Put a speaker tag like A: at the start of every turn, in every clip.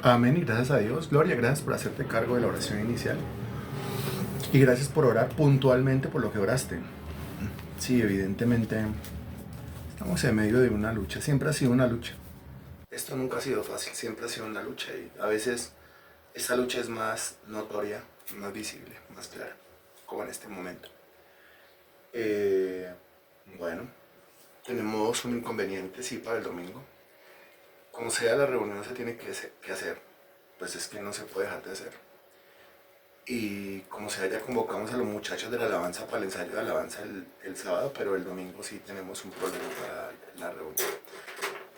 A: Amén y gracias a Dios. Gloria, gracias por hacerte cargo de la oración inicial. Y gracias por orar puntualmente por lo que oraste. Sí, evidentemente estamos en medio de una lucha. Siempre ha sido una lucha. Esto nunca ha sido fácil, siempre ha sido una lucha y a veces esa lucha es más notoria, más visible, más clara, como en este momento. Eh, bueno, tenemos un inconveniente, sí, para el domingo. Como sea, la reunión se tiene que hacer, pues es que no se puede dejar de hacer. Y como sea, ya convocamos a los muchachos de la alabanza para el ensayo de alabanza el sábado, pero el domingo sí tenemos un problema para la reunión.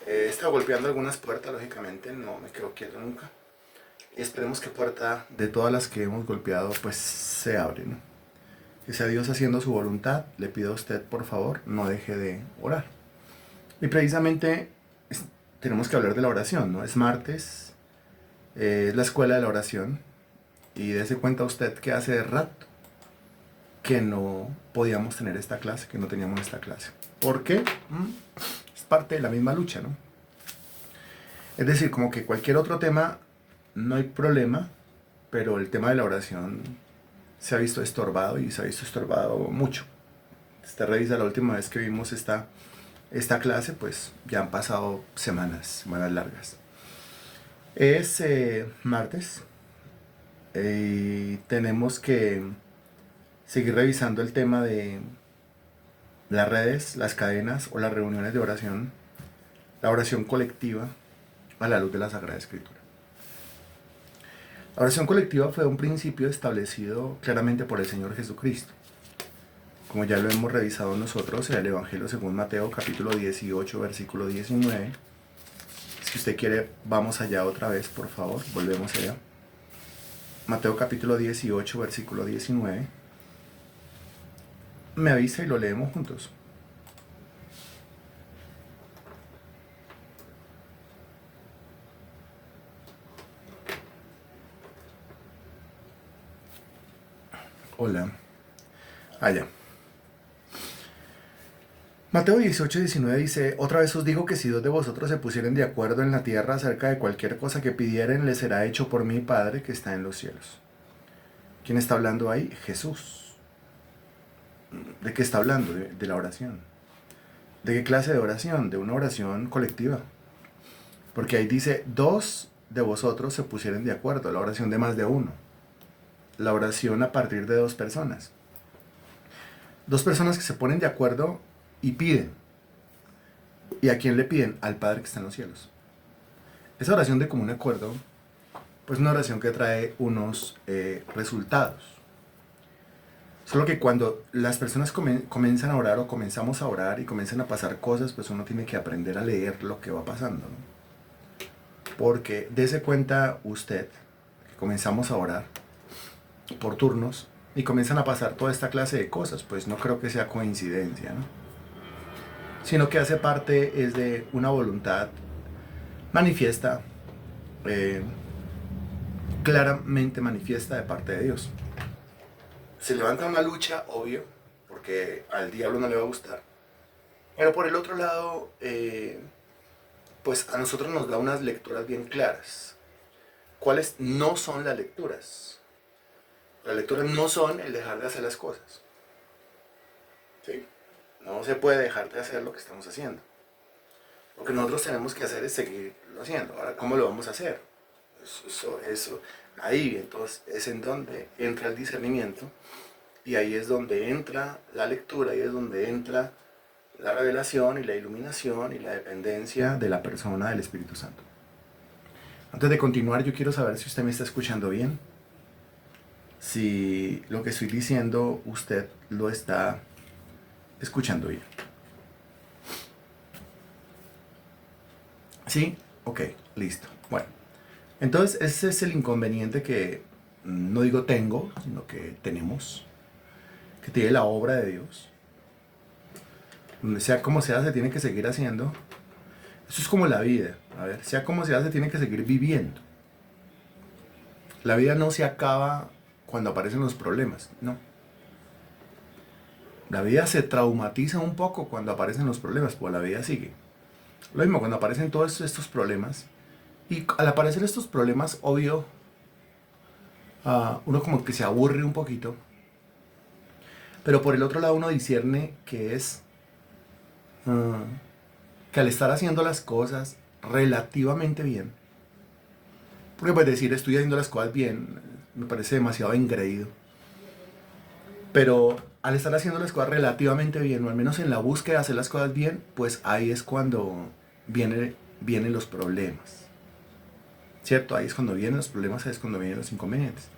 A: He estado golpeando algunas puertas, lógicamente, no me quedo quieto nunca. Y esperemos que puerta de todas las que hemos golpeado, pues se abre, ¿no? Que sea Dios haciendo su voluntad. Le pido a usted, por favor, no deje de orar. Y precisamente tenemos que hablar de la oración, ¿no? Es martes, es la escuela de la oración. Y dése cuenta usted que hace rato que no podíamos tener esta clase, que no teníamos esta clase. ¿Por qué? Es parte de la misma lucha, ¿no? Es decir, como que cualquier otro tema no hay problema, pero el tema de la oración se ha visto estorbado y se ha visto estorbado mucho. Usted revisa la última vez que vimos esta clase, pues ya han pasado semanas largas. Es martes y tenemos que seguir revisando el tema de las redes, las cadenas o las reuniones de oración, la oración colectiva a la luz de la Sagrada Escritura. La oración colectiva fue un principio establecido claramente por el Señor Jesucristo. Como ya lo hemos revisado nosotros en el Evangelio según Mateo capítulo 18 versículo 19. Si usted quiere, vamos allá otra vez, por favor, volvemos allá. Mateo capítulo 18 versículo 19. Me avisa y lo leemos juntos. Hola. Allá. Mateo 18, 19 dice: otra vez os digo que si dos de vosotros se pusieren de acuerdo en la tierra acerca de cualquier cosa que pidieren, les será hecho por mi Padre que está en los cielos. ¿Quién está hablando ahí? Jesús. ¿De qué está hablando? De la oración. ¿De qué clase de oración? De una oración colectiva. Porque ahí dice: dos de vosotros se pusieren de acuerdo. La oración de más de uno. La oración a partir de dos personas. Dos personas que se ponen de acuerdo y piden. ¿Y a quién le piden? Al Padre que está en los cielos. Esa oración de común acuerdo, pues una oración que trae unos resultados. Solo que cuando las personas comienzan a orar o comenzamos a orar y comienzan a pasar cosas, pues uno tiene que aprender a leer lo que va pasando, ¿no? Porque dése cuenta usted que comenzamos a orar por turnos y comienzan a pasar toda esta clase de cosas, pues no creo que sea coincidencia, ¿no? Sino que hace parte es de una voluntad manifiesta, claramente manifiesta de parte de Dios. Se levanta una lucha, obvio, porque al diablo no le va a gustar. Pero por el otro lado, pues a nosotros nos da unas lecturas bien claras. ¿Cuáles no son las lecturas? Las lecturas no son el dejar de hacer las cosas. ¿Sí? No se puede dejar de hacer lo que estamos haciendo. Lo que nosotros tenemos que hacer es seguirlo haciendo. Ahora, ¿cómo lo vamos a hacer? Eso. Ahí, entonces, es en donde entra el discernimiento y ahí es donde entra la lectura, ahí es donde entra la revelación y la iluminación y la dependencia de la persona del Espíritu Santo. Antes de continuar, yo quiero saber si usted me está escuchando bien, si lo que estoy diciendo usted lo está escuchando bien. ¿Sí? Ok, listo. Bueno, entonces ese es el inconveniente que no digo tengo, sino que tenemos, que tiene la obra de Dios. Sea como sea, se tiene que seguir haciendo. Eso es como la vida. A ver, sea como sea, se tiene que seguir viviendo. La vida no se acaba cuando aparecen los problemas, no. La vida se traumatiza un poco cuando aparecen los problemas, pues la vida sigue. Lo mismo, cuando aparecen todos estos problemas, Y al aparecer estos problemas, obvio, uno como que se aburre un poquito. Pero por el otro lado uno discierne que es ah, que al estar haciendo las cosas relativamente bien, porque pues decir estoy haciendo las cosas bien me parece demasiado engreído, pero al estar haciendo las cosas relativamente bien, o al menos en la búsqueda de hacer las cosas bien, pues ahí es cuando vienen los problemas, ¿cierto? Ahí es cuando vienen los problemas, ahí es cuando vienen los inconvenientes.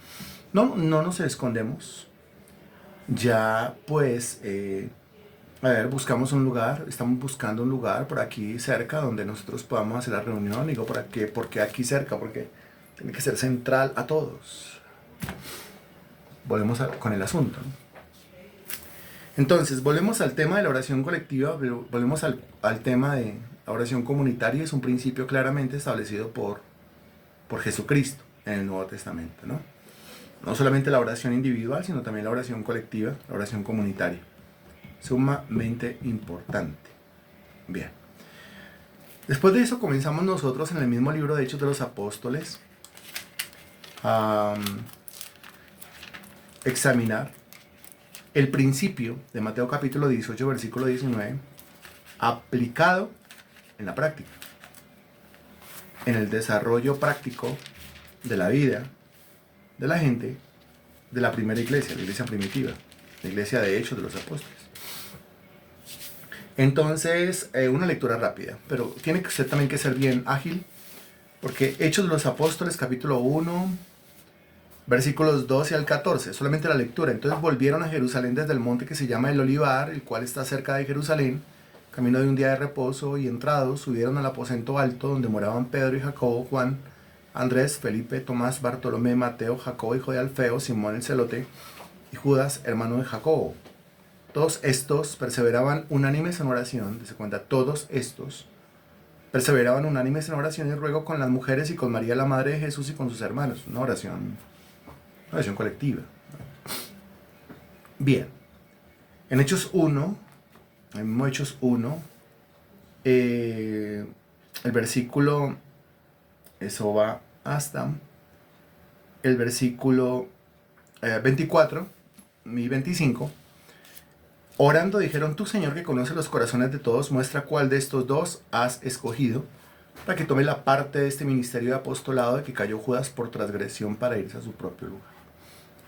A: No nos escondemos, ya pues, a ver, buscamos un lugar, estamos buscando un lugar por aquí cerca donde nosotros podamos hacer la reunión. Digo, ¿por qué aquí cerca? Porque tiene que ser central a todos. Con el asunto, ¿no? Entonces, volvemos al tema de la oración colectiva, volvemos al tema de la oración comunitaria. Es un principio claramente establecido por Jesucristo en el Nuevo Testamento, ¿no? No solamente la oración individual, sino también la oración colectiva, la oración comunitaria. Sumamente importante. Bien. Después de eso comenzamos nosotros en el mismo libro de Hechos de los Apóstoles a examinar el principio de Mateo capítulo 18, versículo 19, aplicado en la práctica, en el desarrollo práctico de la vida de la gente de la primera iglesia, la iglesia primitiva, la iglesia de Hechos de los Apóstoles. Entonces, una lectura rápida, pero tiene que ser también que ser bien ágil, porque Hechos de los Apóstoles, capítulo 1, versículos 12 al 14, solamente la lectura. Entonces volvieron a Jerusalén desde el monte que se llama el Olivar, el cual está cerca de Jerusalén, camino de un día de reposo, y entrados, subieron al aposento alto donde moraban Pedro y Jacobo, Juan, Andrés, Felipe, Tomás, Bartolomé, Mateo, Jacobo, hijo de Alfeo, Simón el celote, y Judas, hermano de Jacobo. Todos estos perseveraban unánimes en oración, se cuenta, todos estos perseveraban unánimes en oración y ruego con las mujeres y con María la madre de Jesús y con sus hermanos. Una oración colectiva. Bien, en Hechos 1, en mismo Hechos 1, el versículo, eso va hasta el versículo 24 y 25. Orando dijeron, tú Señor que conoces los corazones de todos, muestra cuál de estos dos has escogido para que tome la parte de este ministerio de apostolado de que cayó Judas por transgresión para irse a su propio lugar.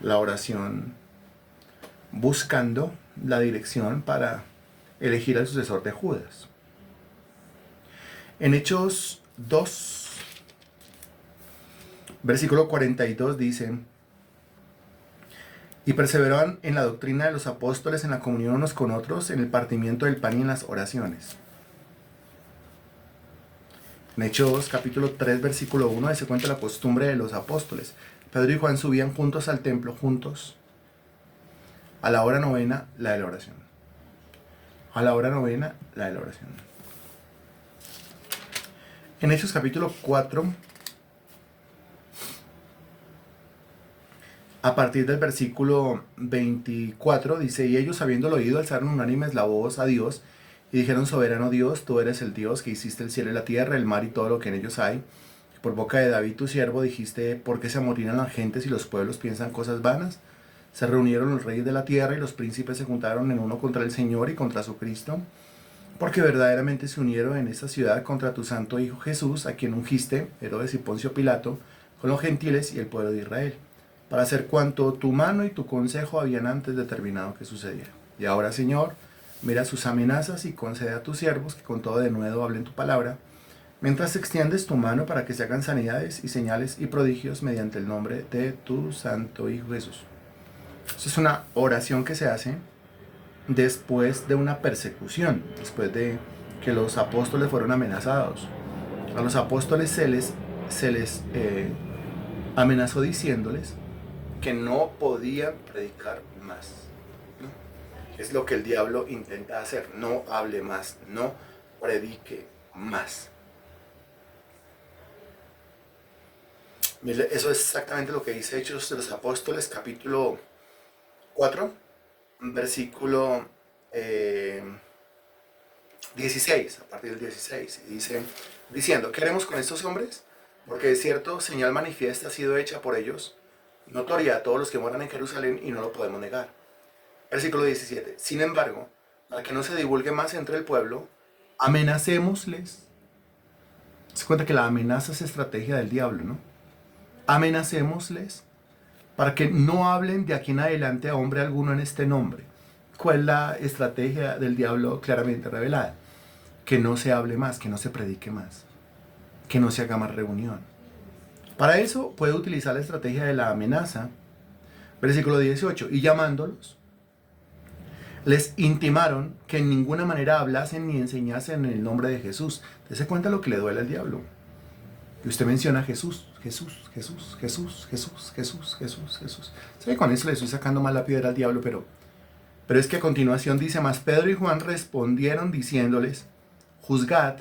A: La oración buscando la dirección para elegir al sucesor de Judas. En Hechos 2, versículo 42 dice, y perseveraban en la doctrina de los apóstoles, en la comunión unos con otros, en el partimiento del pan y en las oraciones. En Hechos capítulo 3, versículo 1, se cuenta la costumbre de los apóstoles. Pedro y Juan subían juntos al templo, juntos, a la hora novena, la de la oración. A la hora novena, la de la oración. En Hechos capítulo 4, a partir del versículo 24, dice, y ellos habiéndolo oído, alzaron unánimes la voz a Dios, y dijeron, soberano Dios, tú eres el Dios que hiciste el cielo y la tierra, el mar y todo lo que en ellos hay. Por boca de David tu siervo dijiste, ¿por qué se amotinan las gentes y los pueblos piensan cosas vanas? Se reunieron los reyes de la tierra y los príncipes se juntaron en uno contra el Señor y contra su Cristo, porque verdaderamente se unieron en esta ciudad contra tu santo Hijo Jesús, a quien ungiste, Herodes y Poncio Pilato, con los gentiles y el pueblo de Israel, para hacer cuanto tu mano y tu consejo habían antes determinado que sucediera. Y ahora, Señor, mira sus amenazas y concede a tus siervos que con todo denuedo hablen tu palabra, mientras extiendes tu mano para que se hagan sanidades y señales y prodigios mediante el nombre de tu santo Hijo Jesús. Esa es una oración que se hace después de una persecución, después de que los apóstoles fueron amenazados. A los apóstoles se les amenazó diciéndoles que no podían predicar más, ¿no? Es lo que el diablo intenta hacer, no hable más, no predique más. Eso es exactamente lo que dice Hechos de los Apóstoles, capítulo 4, versículo 16, a partir del 16, y dice, diciendo, ¿qué haremos con estos hombres? Porque de cierto, señal manifiesta ha sido hecha por ellos, notoria a todos los que moran en Jerusalén, y no lo podemos negar. Versículo 17. Sin embargo, para que no se divulgue más entre el pueblo, amenacémosles. Se cuenta que la amenaza es estrategia del diablo, ¿no? Amenacémosles para que no hablen de aquí en adelante a hombre alguno en este nombre. ¿Cuál es la estrategia del diablo claramente revelada? Que no se hable más, que no se predique más, que no se haga más reunión. Para eso puede utilizar la estrategia de la amenaza. Versículo 18. Y llamándolos, les intimaron que en ninguna manera hablasen ni enseñasen en el nombre de Jesús. ¿Se cuenta lo que le duele al diablo? Y usted menciona Jesús, Jesús, Jesús, Jesús, Jesús, Jesús, Jesús, Jesús. ¿Sabe? Con eso le estoy sacando más la piedra al diablo, pero es que a continuación dice más, Pedro y Juan respondieron diciéndoles, juzgad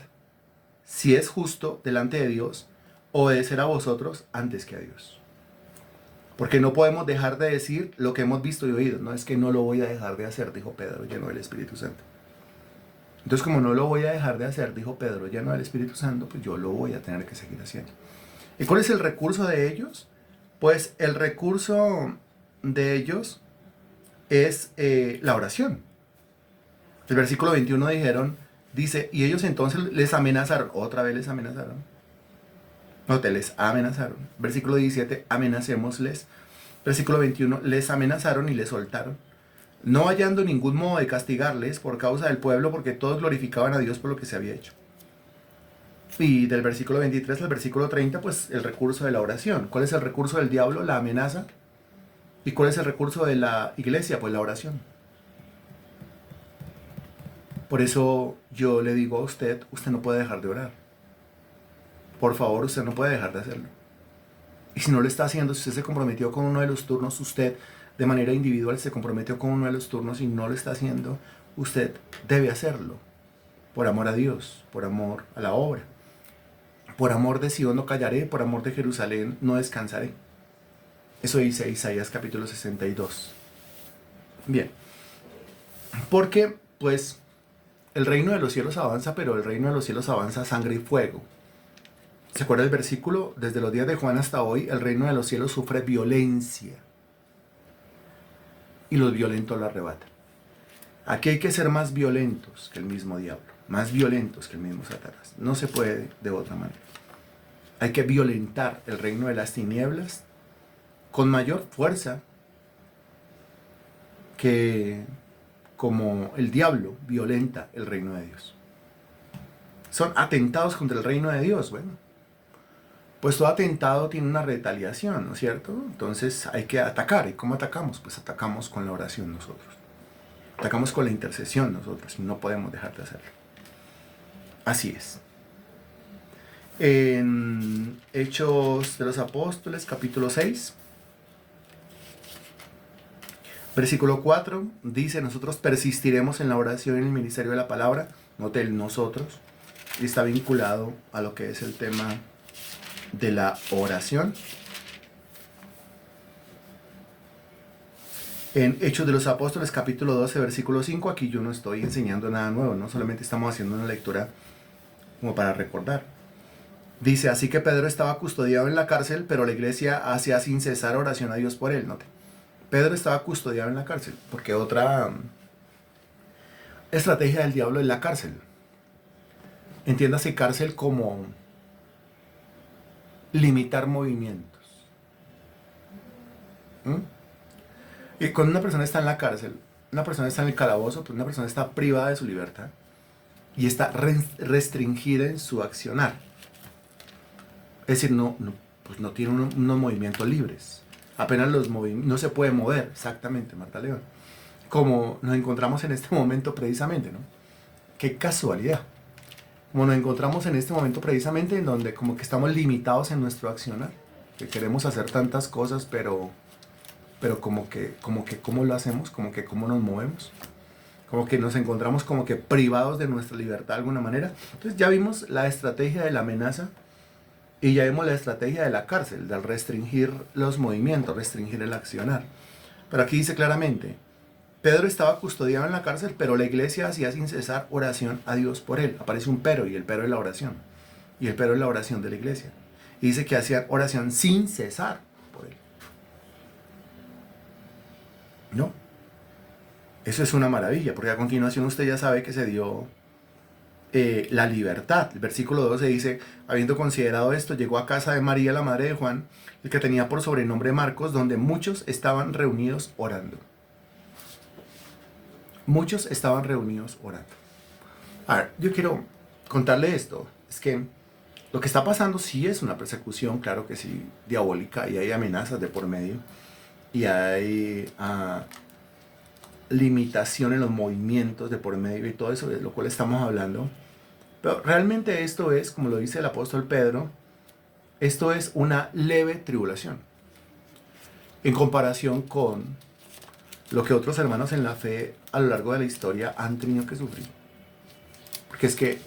A: si es justo delante de Dios obedecer a vosotros antes que a Dios. Porque no podemos dejar de decir lo que hemos visto y oído. No es que no lo voy a dejar de hacer, dijo Pedro, lleno del Espíritu Santo. Entonces, como no lo voy a dejar de hacer, dijo Pedro, lleno del Espíritu Santo, pues yo lo voy a tener que seguir haciendo. ¿Y cuál es el recurso de ellos? Pues el recurso de ellos es la oración. El versículo 21 dice, y ellos entonces les amenazaron, otra vez les amenazaron. No, te les amenazaron. Versículo 17, amenacémosles. Versículo 21, les amenazaron y les soltaron, no hallando ningún modo de castigarles por causa del pueblo, porque todos glorificaban a Dios por lo que se había hecho. Y del versículo 23 al versículo 30, pues el recurso de la oración. ¿Cuál es el recurso del diablo? La amenaza. ¿Y cuál es el recurso de la iglesia? Pues la oración. Por eso yo le digo a usted, usted no puede dejar de orar. Por favor, usted no puede dejar de hacerlo. Y si no lo está haciendo, si usted se comprometió con uno de los turnos, usted de manera individual se comprometió con uno de los turnos y no lo está haciendo, usted debe hacerlo. Por amor a Dios, por amor a la obra. Por amor de Sion no callaré, por amor de Jerusalén no descansaré. Eso dice Isaías capítulo 62. Bien. Porque, pues, el reino de los cielos avanza, pero el reino de los cielos avanza a sangre y fuego. ¿Se acuerda el versículo? Desde los días de Juan hasta hoy, el reino de los cielos sufre violencia. Y los violentos lo arrebatan. Aquí hay que ser más violentos que el mismo diablo. Más violentos que el mismo Satanás. No se puede de otra manera. Hay que violentar el reino de las tinieblas con mayor fuerza que como el diablo violenta el reino de Dios. Son atentados contra el reino de Dios. Bueno, pues todo atentado tiene una retaliación, ¿no es cierto? Entonces hay que atacar. ¿Y cómo atacamos? Pues atacamos con la oración nosotros. Atacamos con la intercesión nosotros y no podemos dejar de hacerlo. Así es. En Hechos de los Apóstoles, capítulo 6, versículo 4, dice, nosotros persistiremos en la oración y en el ministerio de la palabra. Note el nosotros. Y está vinculado a lo que es el tema de la oración. En Hechos de los Apóstoles, capítulo 12, versículo 5, aquí yo no estoy enseñando nada nuevo, no solamente estamos haciendo una lectura como para recordar. Dice, así que Pedro estaba custodiado en la cárcel, pero la iglesia hacía sin cesar oración a Dios por él. Note, Pedro estaba custodiado en la cárcel, porque otra estrategia del diablo es la cárcel. Entiéndase cárcel como limitar movimientos. Y cuando una persona está en la cárcel, una persona está en el calabozo, pues una persona está privada de su libertad y está restringida en su accionar. Es decir, pues no tiene unos movimientos libres. Apenas no se puede mover, exactamente, Marta León. Como nos encontramos en este momento precisamente, ¿no? Qué casualidad. Como nos encontramos en este momento precisamente en donde como que estamos limitados en nuestro accionar. Que queremos hacer tantas cosas, pero como que cómo lo hacemos, como que cómo nos movemos. Como que nos encontramos como que privados de nuestra libertad de alguna manera. Entonces ya vimos la estrategia de la amenaza. Y ya vimos la estrategia de la cárcel, del restringir los movimientos, restringir el accionar. Pero aquí dice claramente, Pedro estaba custodiado en la cárcel, pero la iglesia hacía sin cesar oración a Dios por él. Aparece un pero, y el pero es la oración. Y el pero es la oración de la iglesia. Y dice que hacían oración sin cesar por él. No, eso es una maravilla, porque a continuación usted ya sabe que se dio la libertad. El versículo 12 dice, habiendo considerado esto, llegó a casa de María, la madre de Juan, el que tenía por sobrenombre Marcos, donde muchos estaban reunidos orando. Muchos estaban reunidos orando. A ver, yo quiero contarle esto. Es que lo que está pasando sí es una persecución, claro que sí, diabólica, y hay amenazas de por medio, y hay limitación en los movimientos de por medio y todo eso, de lo cual estamos hablando. Pero realmente esto es, como lo dice el apóstol Pedro, esto es una leve tribulación en comparación con lo que otros hermanos en la fe a lo largo de la historia han tenido que sufrir. Porque es que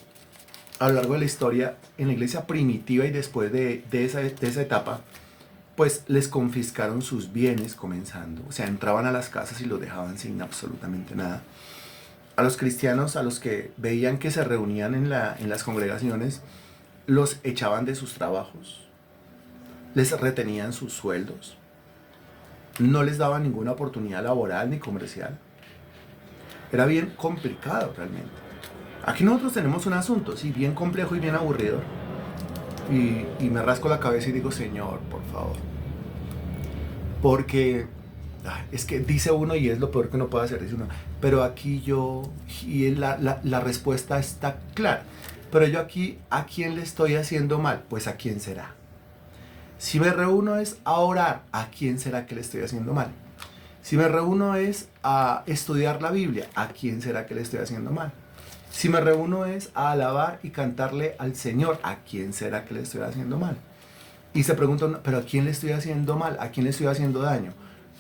A: a lo largo de la historia, en la iglesia primitiva y después de esa etapa, pues les confiscaron sus bienes comenzando. O sea, entraban a las casas y los dejaban sin absolutamente nada. A los cristianos, a los que veían que se reunían en las congregaciones, los echaban de sus trabajos, les retenían sus sueldos, no les daban ninguna oportunidad laboral ni comercial. Era bien complicado realmente. Aquí nosotros tenemos un asunto, sí, bien complejo y bien aburrido. Y me rasco la cabeza y digo, Señor, por favor. Porque es que dice uno y es lo peor que uno puede hacer, dice uno, pero aquí yo, y la respuesta está clara, pero yo aquí, ¿a quién le estoy haciendo mal? Pues ¿a quién será? Si me reúno es a orar, ¿a quién será que le estoy haciendo mal? Si me reúno es a estudiar la Biblia, ¿a quién será que le estoy haciendo mal? Si me reúno es a alabar y cantarle al Señor, ¿a quién será que le estoy haciendo mal? Y se preguntan, ¿pero a quién le estoy haciendo mal? ¿A quién le estoy haciendo daño?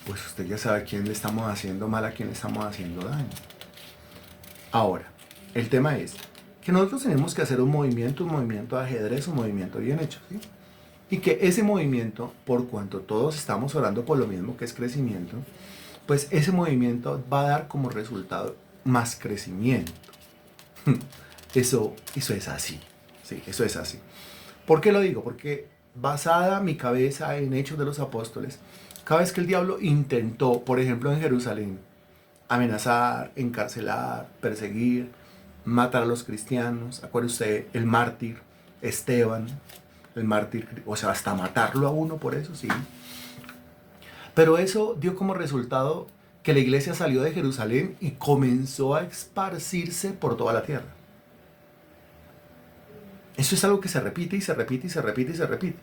A: Pues usted ya sabe a quién le estamos haciendo mal, a quién le estamos haciendo daño. Ahora, el tema es que nosotros tenemos que hacer un movimiento de ajedrez, un movimiento bien hecho, ¿sí? Y que ese movimiento, por cuanto todos estamos orando por lo mismo que es crecimiento, pues ese movimiento va a dar como resultado más crecimiento. Eso es así, sí, eso es así. ¿Por qué lo digo? Porque basada mi cabeza en Hechos de los Apóstoles, cada vez que el diablo intentó, por ejemplo en Jerusalén, amenazar, encarcelar, perseguir, matar a los cristianos, acuérdese usted, el mártir, Esteban, el mártir, o sea, hasta matarlo a uno por eso, sí. Pero eso dio como resultado que la iglesia salió de Jerusalén y comenzó a esparcirse por toda la tierra. Eso es algo que se repite y se repite y se repite y se repite.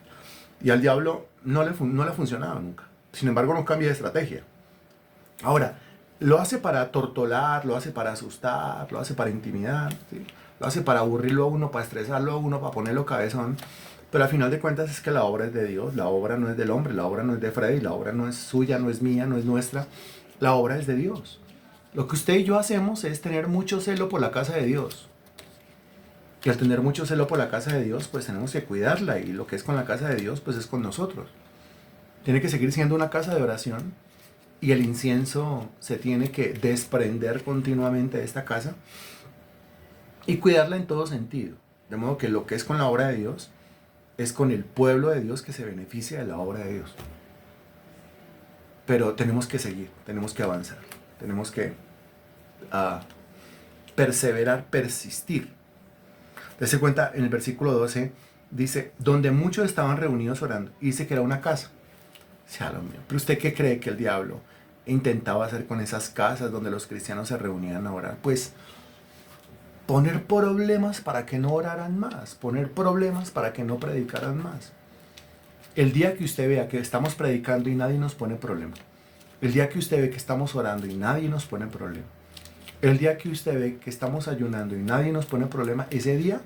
A: Y al diablo no le ha funcionado nunca. Sin embargo, no cambia de estrategia. Ahora, lo hace para tortolar, lo hace para asustar, lo hace para intimidar, ¿sí? Lo hace para aburrirlo a uno, para estresarlo a uno, para ponerlo cabezón. Pero al final de cuentas es que la obra es de Dios, la obra no es del hombre, la obra no es de Freddy, la obra no es suya, no es mía, no es nuestra. La obra es de Dios. Lo que usted y yo hacemos es tener mucho celo por la casa de Dios. Y al tener mucho celo por la casa de Dios, pues tenemos que cuidarla. Y lo que es con la casa de Dios, pues es con nosotros. Tiene que seguir siendo una casa de oración. Y el incienso se tiene que desprender continuamente de esta casa. Y cuidarla en todo sentido. De modo que lo que es con la obra de Dios, es con el pueblo de Dios que se beneficia de la obra de Dios. Pero tenemos que seguir, tenemos que avanzar. Tenemos que perseverar, persistir. Dese cuenta, en el versículo 12 dice, donde muchos estaban reunidos orando. Y dice que era una casa. Sea lo mío. Pero ¿usted qué cree que el diablo intentaba hacer con esas casas donde los cristianos se reunían a orar? Pues poner problemas para que no oraran más. Poner problemas para que no predicaran más. El día que usted vea que estamos predicando y nadie nos pone problema. El día que usted ve que estamos orando y nadie nos pone problema. El día que usted ve que estamos ayunando y nadie nos pone problema, ese día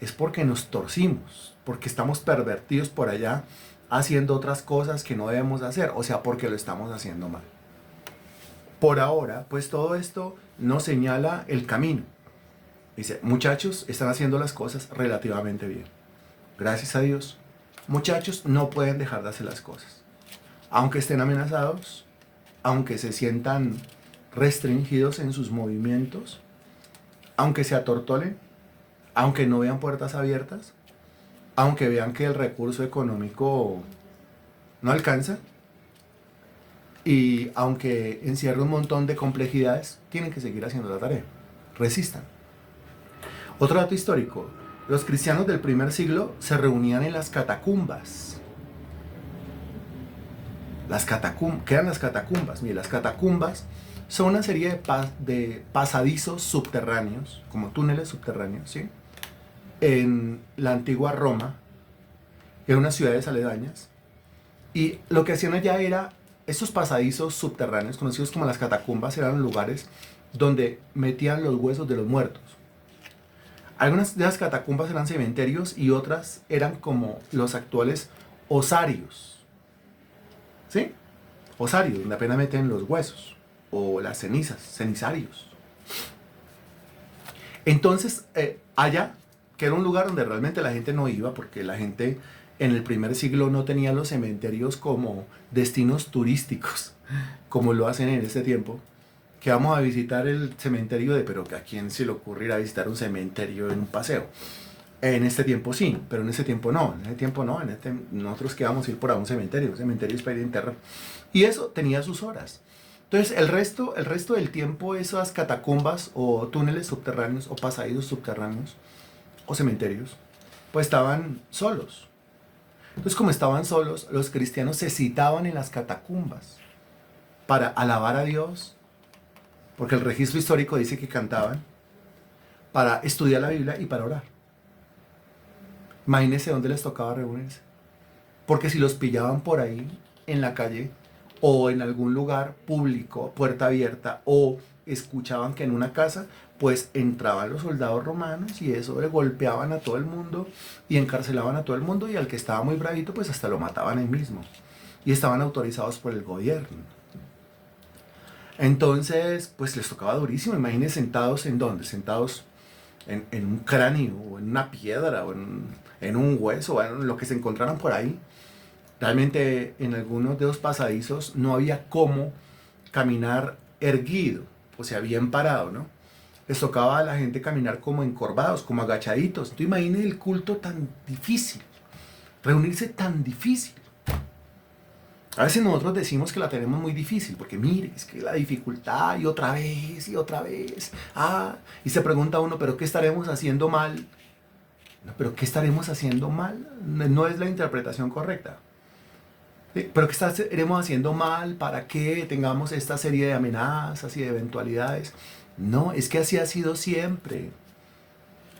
A: es porque nos torcimos, porque estamos pervertidos por allá haciendo otras cosas que no debemos hacer, o sea, porque lo estamos haciendo mal. Por ahora, pues todo esto nos señala el camino. Dice, muchachos, están haciendo las cosas relativamente bien. Gracias a Dios. Muchachos, no pueden dejar de hacer las cosas. Aunque estén amenazados, aunque se sientan restringidos en sus movimientos, aunque se atortolen, aunque no vean puertas abiertas, aunque vean que el recurso económico no alcanza y aunque encierre un montón de complejidades, tienen que seguir haciendo la tarea. Resistan. Otro dato histórico, los cristianos del primer siglo se reunían en las catacumbas. ¿Qué eran las catacumbas? Mire, las catacumbas son una serie de pasadizos subterráneos, como túneles subterráneos, ¿sí? En la antigua Roma, en unas ciudades aledañas. Y lo que hacían allá era, estos pasadizos subterráneos, conocidos como las catacumbas, eran lugares donde metían los huesos de los muertos. Algunas de las catacumbas eran cementerios y otras eran como los actuales osarios. ¿Sí? Osarios, donde apenas meten los huesos o las cenizas, cenizarios. Entonces, allá, que era un lugar donde realmente la gente no iba, porque la gente en el primer siglo no tenía los cementerios como destinos turísticos, como lo hacen en este tiempo, que vamos a visitar el cementerio pero ¿a quién se le ocurre ir a visitar un cementerio en un paseo? En este tiempo sí, pero en ese tiempo no, nosotros que vamos a ir por a un cementerio es para ir a enterrar. Y eso tenía sus horas. Entonces el resto del tiempo esas catacumbas o túneles subterráneos o pasadizos subterráneos o cementerios, pues estaban solos. Entonces como estaban solos, los cristianos se citaban en las catacumbas para alabar a Dios, porque el registro histórico dice que cantaban, para estudiar la Biblia y para orar. Imagínense dónde les tocaba reunirse. Porque si los pillaban por ahí, en la calle, o en algún lugar público, puerta abierta, o escuchaban que en una casa, pues entraban los soldados romanos y eso le golpeaban a todo el mundo y encarcelaban a todo el mundo, y al que estaba muy bravito, pues hasta lo mataban ahí mismo. Y estaban autorizados por el gobierno. Entonces, pues les tocaba durísimo. Imagínense sentados en dónde, sentados en un cráneo, o en una piedra, o en un hueso, o en lo que se encontraran por ahí. Realmente en algunos de los pasadizos no había cómo caminar erguido, o sea, bien parado, ¿no? Les tocaba a la gente caminar como encorvados, como agachaditos. Tú imagines el culto tan difícil, reunirse tan difícil. A veces nosotros decimos que la tenemos muy difícil, porque mire, es que la dificultad y otra vez, y se pregunta uno, ¿pero qué estaremos haciendo mal? No, ¿pero qué estaremos haciendo mal? No es la interpretación correcta. ¿Sí? ¿Pero qué estaremos haciendo mal para que tengamos esta serie de amenazas y de eventualidades? No, es que así ha sido siempre.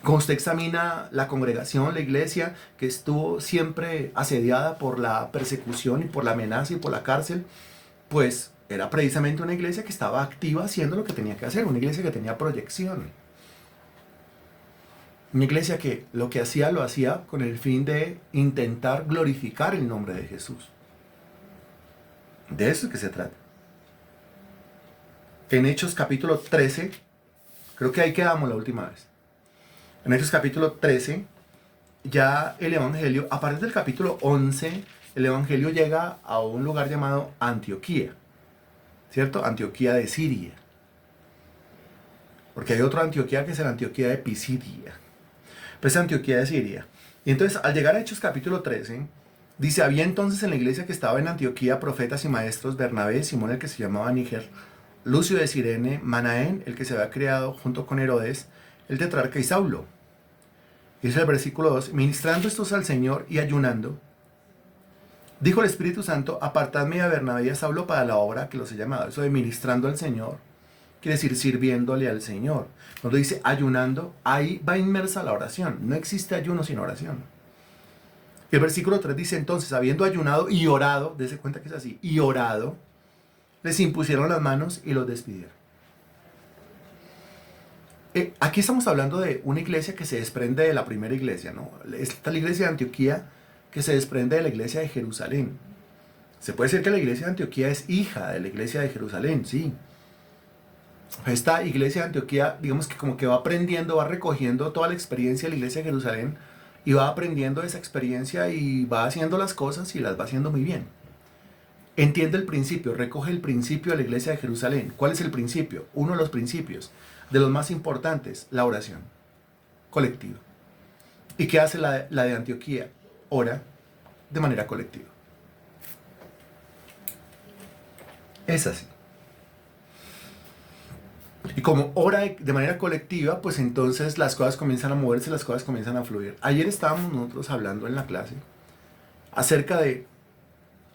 A: Cuando usted examina la congregación, la iglesia, que estuvo siempre asediada por la persecución y por la amenaza y por la cárcel, pues era precisamente una iglesia que estaba activa haciendo lo que tenía que hacer, una iglesia que tenía proyección. Una iglesia que lo que hacía lo hacía con el fin de intentar glorificar el nombre de Jesús. De eso es que se trata. En Hechos capítulo 13, creo que ahí quedamos la última vez. En Hechos capítulo 13, ya el Evangelio, a partir del capítulo 11, el Evangelio llega a un lugar llamado Antioquía, ¿cierto? Antioquía de Siria. Porque hay otra Antioquía que es la Antioquía de Pisidia. Pues Antioquía de Siria. Y entonces, al llegar a Hechos capítulo 13, dice, había entonces en la iglesia que estaba en Antioquía profetas y maestros, Bernabé, Simón el que se llamaba Níger, Lucio de Cirene, Manaén, el que se había criado junto con Herodes, el tetrarca y Saulo. Dice el versículo 2, ministrando estos al Señor y ayunando, dijo el Espíritu Santo, apartadme a Bernabé y a Saulo para la obra que los he llamado. Eso de ministrando al Señor quiere decir sirviéndole al Señor. Cuando dice ayunando, ahí va inmersa la oración. No existe ayuno sin oración. Y el versículo 3 dice, entonces, habiendo ayunado y orado, dése cuenta que es así, y orado, les impusieron las manos y los despidieron. Aquí estamos hablando de una iglesia que se desprende de la primera iglesia, ¿no? Esta es la iglesia de Antioquía que se desprende de la iglesia de Jerusalén. Se puede decir que la iglesia de Antioquía es hija de la iglesia de Jerusalén, sí. Esta iglesia de Antioquía, digamos que como que va aprendiendo, va recogiendo toda la experiencia de la iglesia de Jerusalén y va aprendiendo esa experiencia y va haciendo las cosas y las va haciendo muy bien. Entiende el principio, recoge el principio de la iglesia de Jerusalén. ¿Cuál es el principio? Uno de los principios, de los más importantes, la oración colectiva. ¿Y qué hace la de Antioquía? Ora de manera colectiva. Es así. Y como ora de manera colectiva, pues entonces las cosas comienzan a moverse, las cosas comienzan a fluir. Ayer estábamos nosotros hablando en la clase acerca de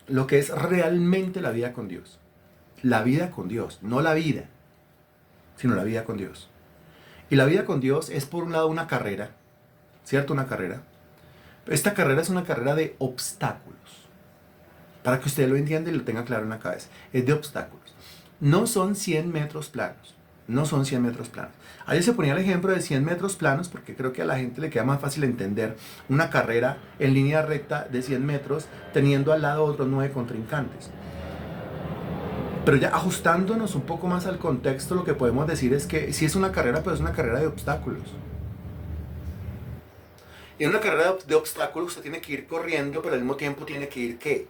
A: lo que es realmente la vida con Dios. La vida con Dios, no la vida, sino la vida con Dios. Y la vida con Dios es por un lado una carrera, ¿cierto? Una carrera. Esta carrera es una carrera de obstáculos. Para que usted lo entienda y lo tenga claro en la cabeza. Es de obstáculos. No son 100 metros planos. No son 100 metros planos. Ayer se ponía el ejemplo de 100 metros planos porque creo que a la gente le queda más fácil entender una carrera en línea recta de 100 metros teniendo al lado otros 9 contrincantes. Pero ya ajustándonos un poco más al contexto, lo que podemos decir es que sí es una carrera, pero es una carrera de obstáculos. Y en una carrera de obstáculos usted tiene que ir corriendo, pero al mismo tiempo tiene que ir ¿qué?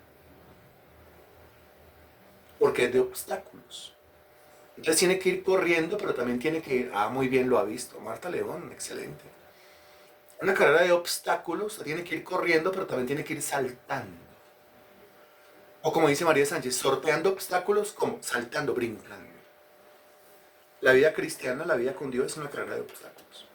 A: Porque es de obstáculos. Entonces tiene que ir corriendo, pero también tiene que ir... Ah, muy bien, lo ha visto. Marta León, excelente. Una carrera de obstáculos, usted tiene que ir corriendo, pero también tiene que ir saltando. O como dice María Sánchez, sorteando obstáculos como saltando, brincando. La vida cristiana, la vida con Dios es una carrera de obstáculos.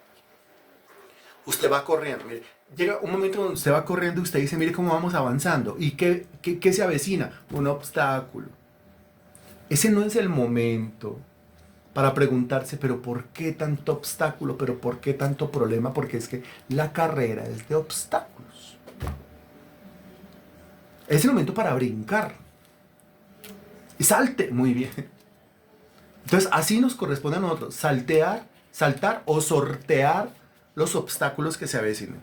A: Usted va corriendo, mire, llega un momento donde usted va corriendo y usted dice, mire cómo vamos avanzando. ¿Y qué se avecina? Un obstáculo. Ese no es el momento para preguntarse, pero ¿por qué tanto obstáculo? ¿Pero por qué tanto problema? Porque es que la carrera es de obstáculos. Es el momento para brincar. Y salte, muy bien. Entonces, así nos corresponde a nosotros, saltar o sortear los obstáculos que se avecinen.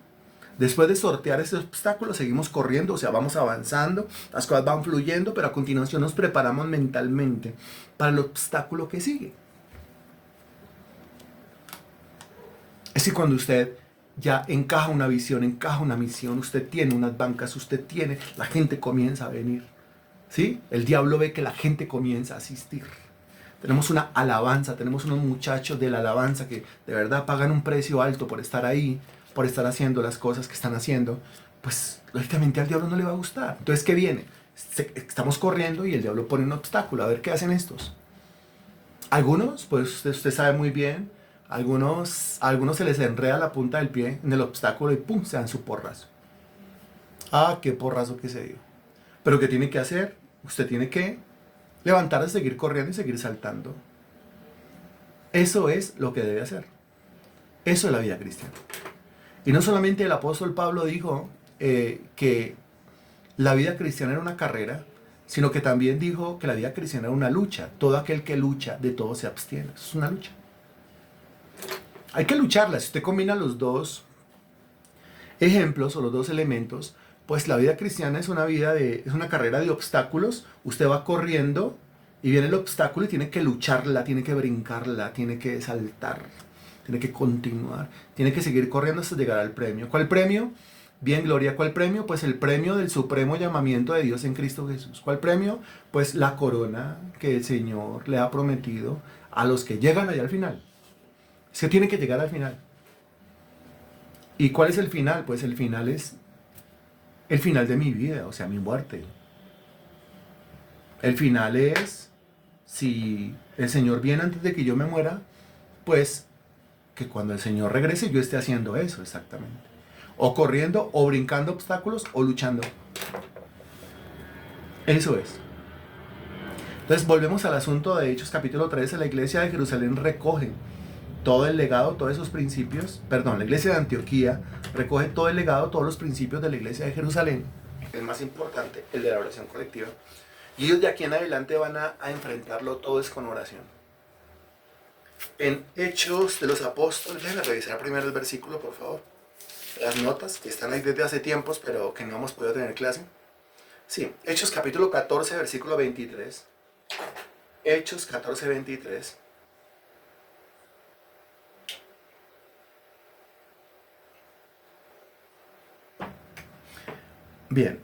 A: Después de sortear ese obstáculo, seguimos corriendo, o sea, vamos avanzando, las cosas van fluyendo, pero a continuación nos preparamos mentalmente para el obstáculo que sigue. Es que cuando usted ya encaja una visión, encaja una misión, usted tiene unas bancas, la gente comienza a venir, ¿sí? El diablo ve que la gente comienza a asistir. Tenemos una alabanza, tenemos unos muchachos de la alabanza que de verdad pagan un precio alto por estar ahí, por estar haciendo las cosas que están haciendo. Pues lógicamente al diablo no le va a gustar. Entonces, ¿qué viene? Estamos corriendo y el diablo pone un obstáculo. A ver qué hacen estos. Algunos, pues usted sabe muy bien, algunos se les enreda la punta del pie en el obstáculo y ¡pum! Se dan su porrazo. Ah, qué porrazo que se dio. Pero ¿qué tiene que hacer? Usted tiene que levantarse, seguir corriendo y seguir saltando. Eso es lo que debe hacer. Eso es la vida cristiana. Y no solamente el apóstol Pablo dijo que la vida cristiana era una carrera, sino que también dijo que la vida cristiana era una lucha. Todo aquel que lucha, de todo se abstiene. Eso es una lucha. Hay que lucharla. Si usted combina los dos ejemplos o los dos elementos, pues la vida cristiana es una carrera de obstáculos. Usted va corriendo y viene el obstáculo y tiene que lucharla, tiene que brincarla, tiene que saltar, tiene que continuar, tiene que seguir corriendo hasta llegar al premio. ¿Cuál premio? Bien, Gloria, ¿cuál premio? Pues el premio del supremo llamamiento de Dios en Cristo Jesús. ¿Cuál premio? Pues la corona que el Señor le ha prometido a los que llegan allá al final. Es que tiene que llegar al final. ¿Y cuál es el final? Pues el final es el final de mi vida, o sea, mi muerte. El final es, si el Señor viene antes de que yo me muera, pues que cuando el Señor regrese yo esté haciendo eso exactamente. O corriendo, o brincando obstáculos, o luchando. Eso es. Entonces volvemos al asunto de Hechos capítulo 13. La iglesia de Jerusalén recoge todo el legado, todos esos principios. Perdón, la iglesia de Antioquía recoge todo el legado, todos los principios de la iglesia de Jerusalén. El más importante, el de la oración colectiva. Y ellos de aquí en adelante van a enfrentarlo todo es con oración. En Hechos de los Apóstoles, déjenme revisar primero el versículo, por favor. Las notas que están ahí desde hace tiempos, pero que no hemos podido tener clase. Sí, Hechos capítulo 14, versículo 23. Hechos 14, 23. Bien,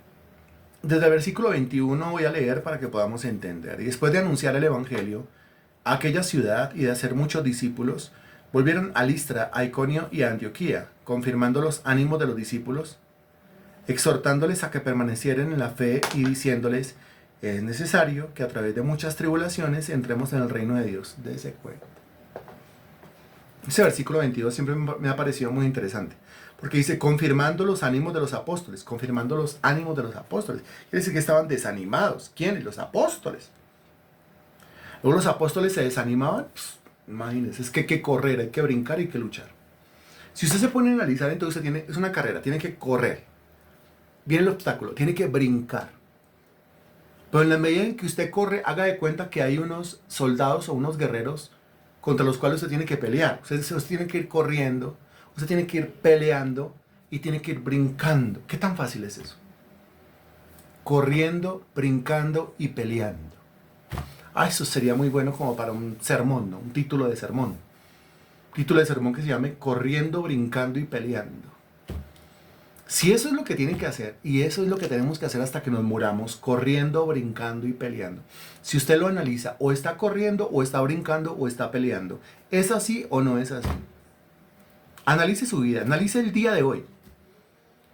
A: desde el versículo 21 voy a leer para que podamos entender. Y después de anunciar el Evangelio a aquella ciudad y de hacer muchos discípulos, volvieron a Listra, a Iconio y a Antioquía, confirmando los ánimos de los discípulos, exhortándoles a que permanecieran en la fe y diciéndoles, es necesario que a través de muchas tribulaciones entremos en el reino de Dios. Dese cuenta. Ese versículo 22 siempre me ha parecido muy interesante, porque dice, confirmando los ánimos de los apóstoles, confirmando los ánimos de los apóstoles. Quiere decir que estaban desanimados. ¿Quiénes? Los apóstoles. Luego los apóstoles se desanimaban. Pues, imagínense, es que hay que correr, hay que brincar, hay que luchar. Si usted se pone a analizar, entonces es una carrera, tiene que correr. Viene el obstáculo, tiene que brincar. Pero en la medida en que usted corre, haga de cuenta que hay unos soldados o unos guerreros contra los cuales usted tiene que pelear. Usted tiene que ir corriendo, usted tiene que ir peleando y tiene que ir brincando. ¿Qué tan fácil es eso? Corriendo, brincando y peleando. Eso sería muy bueno como para un sermón, ¿no? Un título de sermón. Título de sermón que se llame Corriendo, brincando y peleando. Si eso es lo que tienen que hacer, y eso es lo que tenemos que hacer hasta que nos muramos, corriendo, brincando y peleando. Si usted lo analiza, o está corriendo, o está brincando, o está peleando. ¿Es así o no es así? Analice su vida, analice el día de hoy.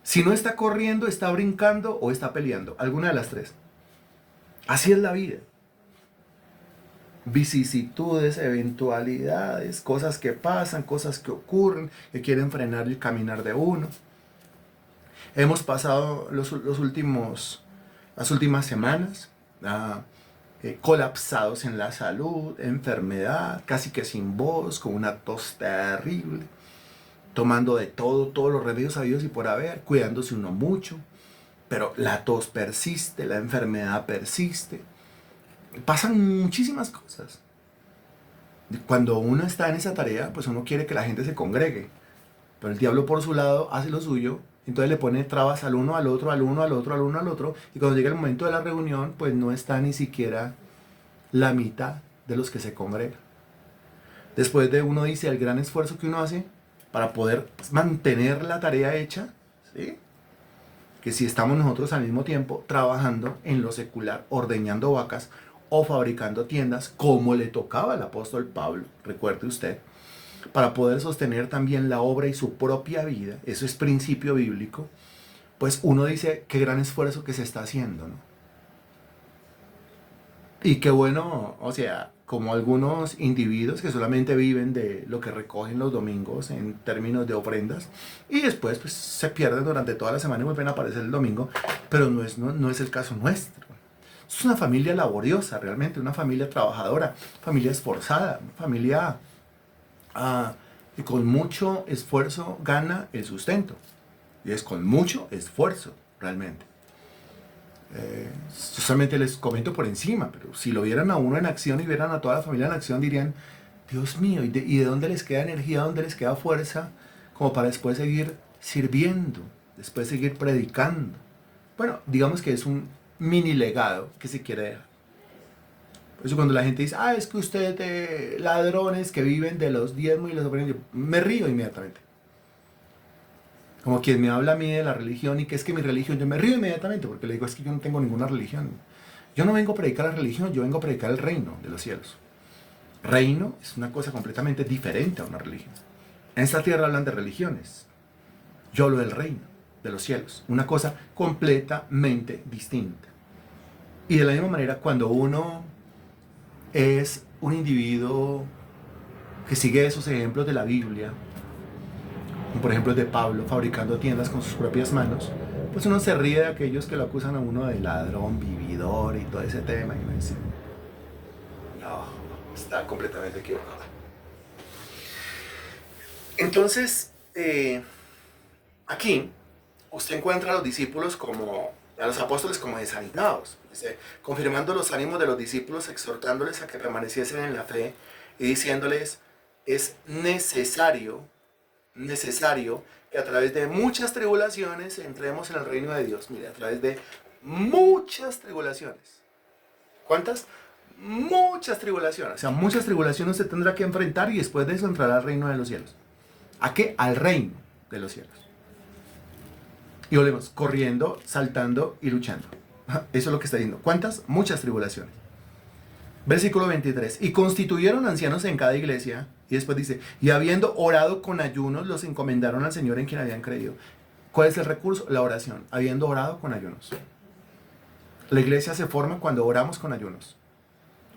A: Si no está corriendo, está brincando o está peleando. Alguna de las tres. Así es la vida. Vicisitudes, eventualidades, cosas que pasan, cosas que ocurren, que quieren frenar el caminar de uno. Hemos pasado las últimas semanas colapsados en la salud, enfermedad, casi que sin voz, con una tos terrible, tomando de todos los remedios habidos y por haber, cuidándose uno mucho, pero la tos persiste, la enfermedad persiste. Pasan muchísimas cosas. Cuando uno está en esa tarea, pues uno quiere que la gente se congregue, pero el diablo por su lado hace lo suyo. Entonces le pone trabas al uno, al otro, al uno, al otro, al uno, al otro. Y cuando llega el momento de la reunión, pues no está ni siquiera la mitad de los que se congregan. Después de uno dice el gran esfuerzo que uno hace para poder mantener la tarea hecha, ¿sí? Que si estamos nosotros al mismo tiempo trabajando en lo secular, ordeñando vacas o fabricando tiendas, como le tocaba al apóstol Pablo, recuerde usted, para poder sostener también la obra y su propia vida, eso es principio bíblico, pues uno dice, qué gran esfuerzo que se está haciendo, ¿no? Y qué bueno, o sea, como algunos individuos que solamente viven de lo que recogen los domingos en términos de ofrendas, y después pues se pierden durante toda la semana y vuelven a aparecer el domingo, pero no es el caso nuestro. Es una familia laboriosa realmente, una familia trabajadora, familia esforzada, una familia y con mucho esfuerzo gana el sustento. Y es con mucho esfuerzo, realmente. Solamente les comento por encima, pero si lo vieran a uno en acción y vieran a toda la familia en acción, dirían, Dios mío, ¿y de dónde les queda energía, dónde les queda fuerza? Como para después seguir sirviendo, después seguir predicando. Bueno, digamos que es un mini legado que se quiere dejar. Por eso cuando la gente dice, es que ustedes ladrones que viven de los diezmos y los ofrendas, me río inmediatamente. Como quien me habla a mí de la religión y que es que mi religión, yo me río inmediatamente porque le digo, es que yo no tengo ninguna religión. Yo no vengo a predicar la religión, yo vengo a predicar el reino de los cielos. Reino es una cosa completamente diferente a una religión. En esta tierra hablan de religiones. Yo hablo del reino de los cielos, una cosa completamente distinta. Y de la misma manera, cuando uno es un individuo que sigue esos ejemplos de la Biblia, por ejemplo de Pablo fabricando tiendas con sus propias manos, pues uno se ríe de aquellos que lo acusan a uno de ladrón, vividor y todo ese tema, y uno dice, no, está completamente equivocado. Entonces, aquí usted encuentra a los discípulos a los apóstoles como desanimados, confirmando los ánimos de los discípulos, exhortándoles a que permaneciesen en la fe y diciéndoles, es necesario que a través de muchas tribulaciones entremos en el reino de Dios. Mire, a través de muchas tribulaciones. ¿Cuántas? Muchas tribulaciones. O sea, muchas tribulaciones se tendrá que enfrentar y después de eso entrará al reino de los cielos. ¿A qué? Al reino de los cielos. Y volvemos, corriendo, saltando y luchando. Eso es lo que está diciendo. ¿Cuántas? Muchas tribulaciones. Versículo 23. Y constituyeron ancianos en cada iglesia, Y después dice, y habiendo orado con ayunos, los encomendaron al Señor en quien habían creído. ¿Cuál es el recurso? La oración. Habiendo orado con ayunos. La iglesia se forma cuando oramos con ayunos.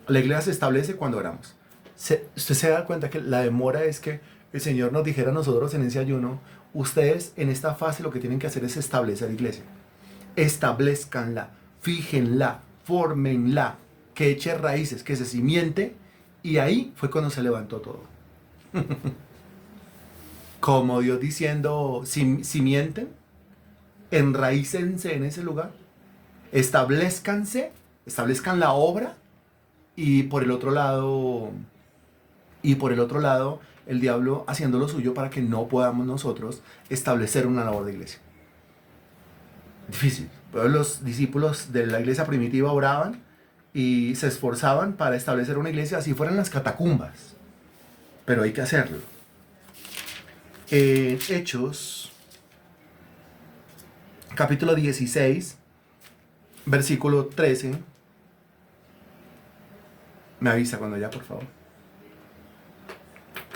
A: La iglesia se establece cuando oramos. Usted se da cuenta que la demora es que el Señor nos dijera a nosotros en ese ayuno, ustedes en esta fase lo que tienen que hacer es establecer iglesia. Establezcanla, fíjenla, fórmenla, que eche raíces, que se cimiente, y ahí fue cuando se levantó todo. Como Dios diciendo, cimienten, enraícense en ese lugar, establezcanse, establezcan la obra, y por el otro lado, el diablo haciendo lo suyo para que no podamos nosotros establecer una labor de iglesia. Difícil. Pero los discípulos de la iglesia primitiva oraban y se esforzaban para establecer una iglesia, así fueran las catacumbas. Pero hay que hacerlo. Hechos, capítulo 16, versículo 13. Me avisa cuando ya, por favor.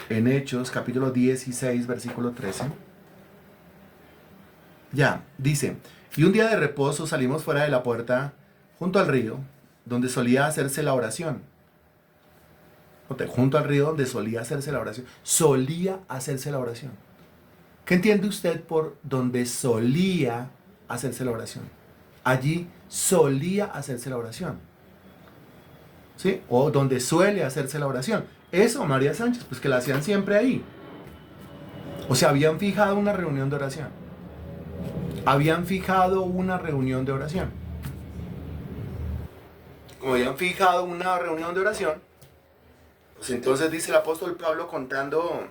A: En Hechos, capítulo 16, versículo 13. Ya, dice, y un día de reposo salimos fuera de la puerta, junto al río, donde solía hacerse la oración. Junto al río donde solía hacerse la oración. Solía hacerse la oración. ¿Qué entiende usted por donde solía hacerse la oración? Allí solía hacerse la oración. ¿Sí? O donde suele hacerse la oración. Eso, María Sánchez, pues que la hacían siempre ahí. O sea, habían fijado una reunión de oración. Habían fijado una reunión de oración. Como habían fijado una reunión de oración, pues entonces dice el apóstol Pablo contando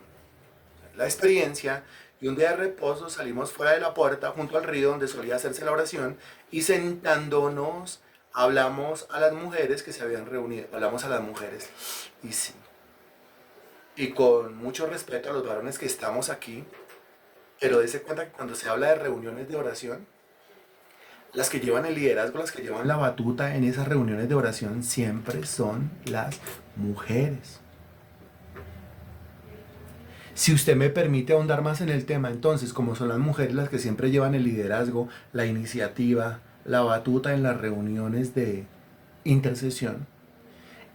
A: la experiencia, y un día de reposo salimos fuera de la puerta junto al río donde solía hacerse la oración, y sentándonos hablamos a las mujeres que se habían reunido. Hablamos a las mujeres. Y sí. Y con mucho respeto a los varones que estamos aquí, pero dése cuenta que cuando se habla de reuniones de oración, las que llevan el liderazgo, las que llevan la batuta en esas reuniones de oración siempre son las mujeres. Si usted me permite ahondar más en el tema, entonces, como son las mujeres las que siempre llevan el liderazgo, la iniciativa, la batuta en las reuniones de intercesión,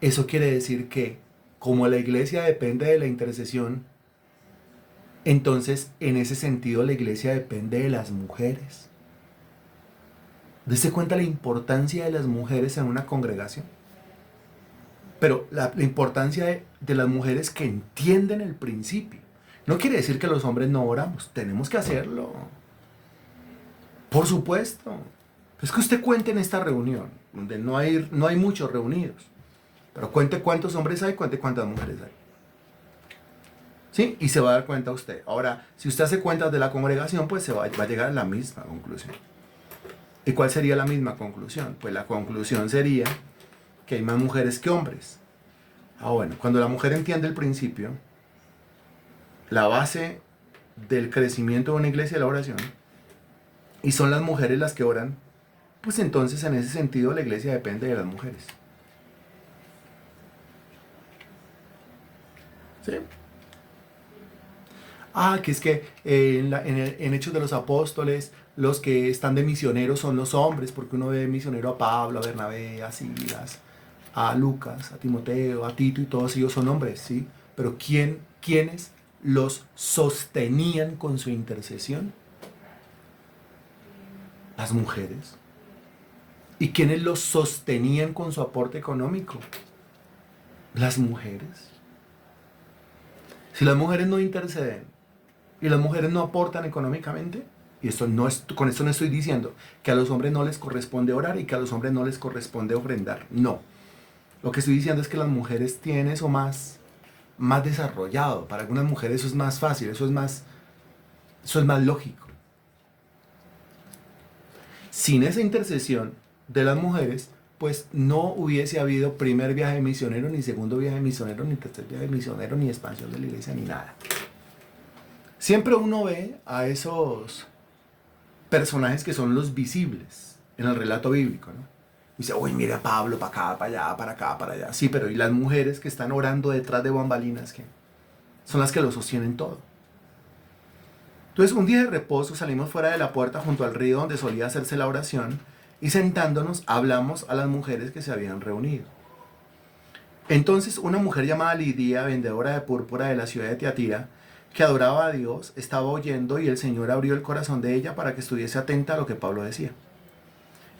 A: eso quiere decir que, como la iglesia depende de la intercesión, entonces, en ese sentido, la iglesia depende de las mujeres. ¿Dese cuenta la importancia de las mujeres en una congregación? Pero la importancia de las mujeres que entienden el principio. No quiere decir que los hombres no oramos. Tenemos que hacerlo. Por supuesto. Es que usted cuente en esta reunión, donde no hay muchos reunidos. Pero cuente cuántos hombres hay, cuente cuántas mujeres hay. ¿Sí? Y se va a dar cuenta usted. Ahora, si usted hace cuentas de la congregación, pues va a llegar a la misma conclusión. ¿Y cuál sería la misma conclusión? Pues la conclusión sería que hay más mujeres que hombres. Bueno, cuando la mujer entiende el principio, la base del crecimiento de una iglesia es la oración, y son las mujeres las que oran, pues entonces en ese sentido la iglesia depende de las mujeres. ¿Sí? Que es que en Hechos de los Apóstoles, los que están de misioneros son los hombres, porque uno ve misionero a Pablo, a Bernabé, a Silas, a Lucas, a Timoteo, a Tito, y todos ellos son hombres, ¿sí? Pero ¿quiénes los sostenían con su intercesión? Las mujeres. ¿Y quiénes los sostenían con su aporte económico? Las mujeres. Si las mujeres no interceden y las mujeres no aportan económicamente, y con esto no estoy diciendo que a los hombres no les corresponde orar y que a los hombres no les corresponde ofrendar, no. Lo que estoy diciendo es que las mujeres tienen eso más desarrollado. Para algunas mujeres eso es más fácil, eso es más lógico. Sin esa intercesión de las mujeres, pues no hubiese habido primer viaje misionero, ni segundo viaje misionero, ni tercer viaje misionero, ni expansión de la iglesia, ni nada. Siempre uno ve a esos personajes que son los visibles en el relato bíblico, ¿no? Y dice, uy, mira a Pablo, para acá, para allá, para acá, para allá. Sí, pero ¿y las mujeres que están orando detrás de bambalinas qué? son las que lo sostienen todo. Entonces, un día de reposo salimos fuera de la puerta junto al río donde solía hacerse la oración y sentándonos hablamos a las mujeres que se habían reunido. Entonces una mujer llamada Lidia, vendedora de púrpura de la ciudad de Tiatira, que adoraba a Dios, estaba oyendo y el Señor abrió el corazón de ella para que estuviese atenta a lo que Pablo decía.